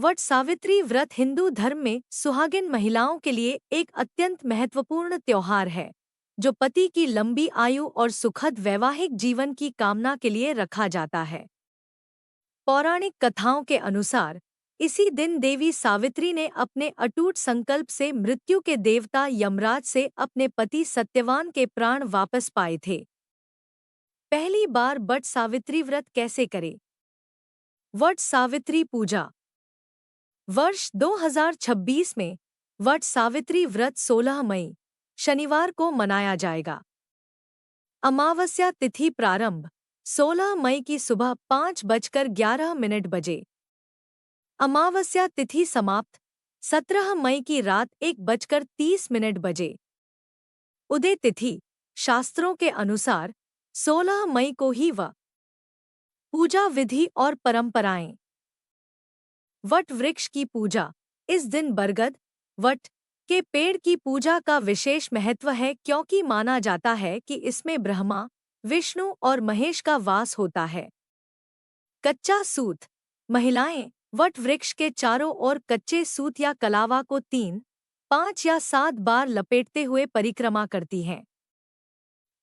वट सावित्री व्रत हिंदू धर्म में सुहागिन महिलाओं के लिए एक अत्यंत महत्वपूर्ण त्योहार है, जो पति की लंबी आयु और सुखद वैवाहिक जीवन की कामना के लिए रखा जाता है। पौराणिक कथाओं के अनुसार इसी दिन देवी सावित्री ने अपने अटूट संकल्प से मृत्यु के देवता यमराज से अपने पति सत्यवान के प्राण वापस पाए थे। पहली बार वट सावित्री व्रत कैसे करें? वट सावित्री पूजा। वर्ष 2026 में वट सावित्री व्रत 16 मई शनिवार को मनाया जाएगा। अमावस्या तिथि प्रारंभ 16 मई की सुबह 5:11 बजे। अमावस्या तिथि समाप्त 17 मई की रात 1:30 बजे। उदय तिथि शास्त्रों के अनुसार 16 मई को ही व पूजा विधि और परंपराएं। वट वृक्ष की पूजा। इस दिन बरगद वट के पेड़ की पूजा का विशेष महत्व है, क्योंकि माना जाता है कि इसमें ब्रह्मा, विष्णु और महेश का वास होता है। कच्चा सूत। महिलाएं वट वृक्ष के चारों ओर कच्चे सूत या कलावा को 3, 5 या 7 बार लपेटते हुए परिक्रमा करती हैं।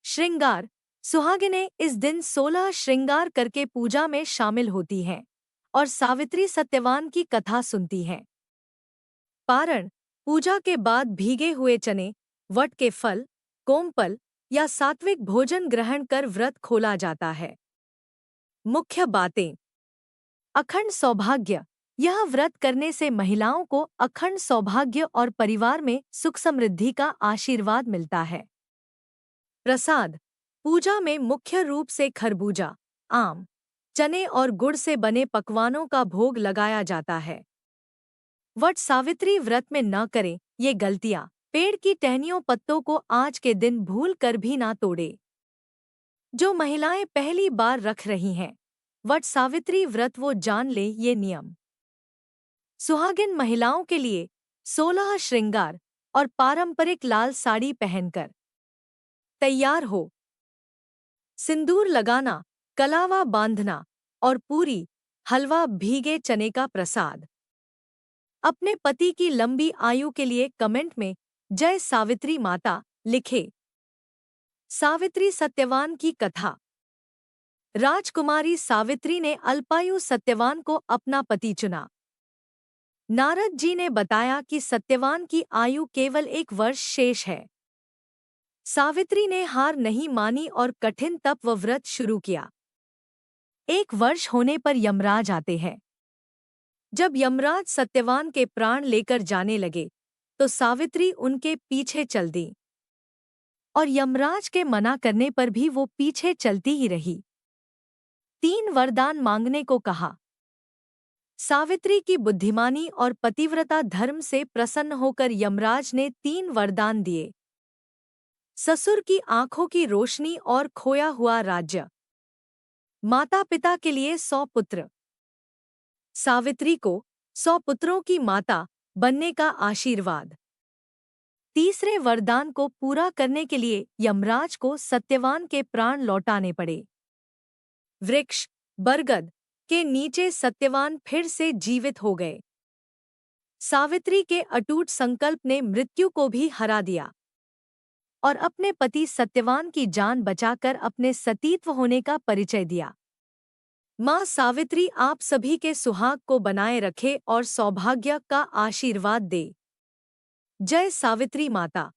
श्रृंगार। सुहागिनें इस दिन 16 श्रृंगार करके पूजा में शामिल होती हैं और सावित्री सत्यवान की कथा सुनती हैं। पारण। पूजा के बाद भीगे हुए चने, वट के फल, कोमपल या सात्विक भोजन ग्रहण कर व्रत खोला जाता है। मुख्य बातें। अखंड सौभाग्य। यह व्रत करने से महिलाओं को अखंड सौभाग्य और परिवार में सुख समृद्धि का आशीर्वाद मिलता है। प्रसाद। पूजा में मुख्य रूप से खरबूजा, आम, चने और गुड़ से बने पकवानों का भोग लगाया जाता है। वट सावित्री व्रत में न करें ये गलतियां। पेड़ की टहनियों पत्तों को आज के दिन भूल कर भी ना तोड़े। जो महिलाएं पहली बार रख रही हैं वट सावित्री व्रत, वो जान ले ये नियम। सुहागिन महिलाओं के लिए 16 श्रृंगार और पारंपरिक लाल साड़ी पहनकर तैयार हो। सिंदूर लगाना, कलावा बांधना और पूरी, हलवा, भीगे चने का प्रसाद। अपने पति की लंबी आयु के लिए कमेंट में जय सावित्री माता लिखे। सावित्री सत्यवान की कथा। राजकुमारी सावित्री ने अल्पायु सत्यवान को अपना पति चुना। नारद जी ने बताया कि सत्यवान की आयु केवल 1 वर्ष शेष है। सावित्री ने हार नहीं मानी और कठिन तप व व्रत शुरू किया। 1 वर्ष होने पर यमराज आते हैं। जब यमराज सत्यवान के प्राण लेकर जाने लगे तो सावित्री उनके पीछे चल दी और यमराज के मना करने पर भी वो पीछे चलती ही रही। 3 वरदान मांगने को कहा। सावित्री की बुद्धिमानी और पतिव्रता धर्म से प्रसन्न होकर यमराज ने 3 वरदान दिए। ससुर की आंखों की रोशनी और खोया हुआ राज्य। माता पिता के लिए 100 पुत्र। सावित्री को 100 पुत्रों की माता बनने का आशीर्वाद। तीसरे वरदान को पूरा करने के लिए यमराज को सत्यवान के प्राण लौटाने पड़े। वृक्ष बरगद के नीचे सत्यवान फिर से जीवित हो गए। सावित्री के अटूट संकल्प ने मृत्यु को भी हरा दिया और अपने पति सत्यवान की जान बचाकर अपने सतीत्व होने का परिचय दिया। मां सावित्री आप सभी के सुहाग को बनाए रखे और सौभाग्य का आशीर्वाद दे। जय सावित्री माता।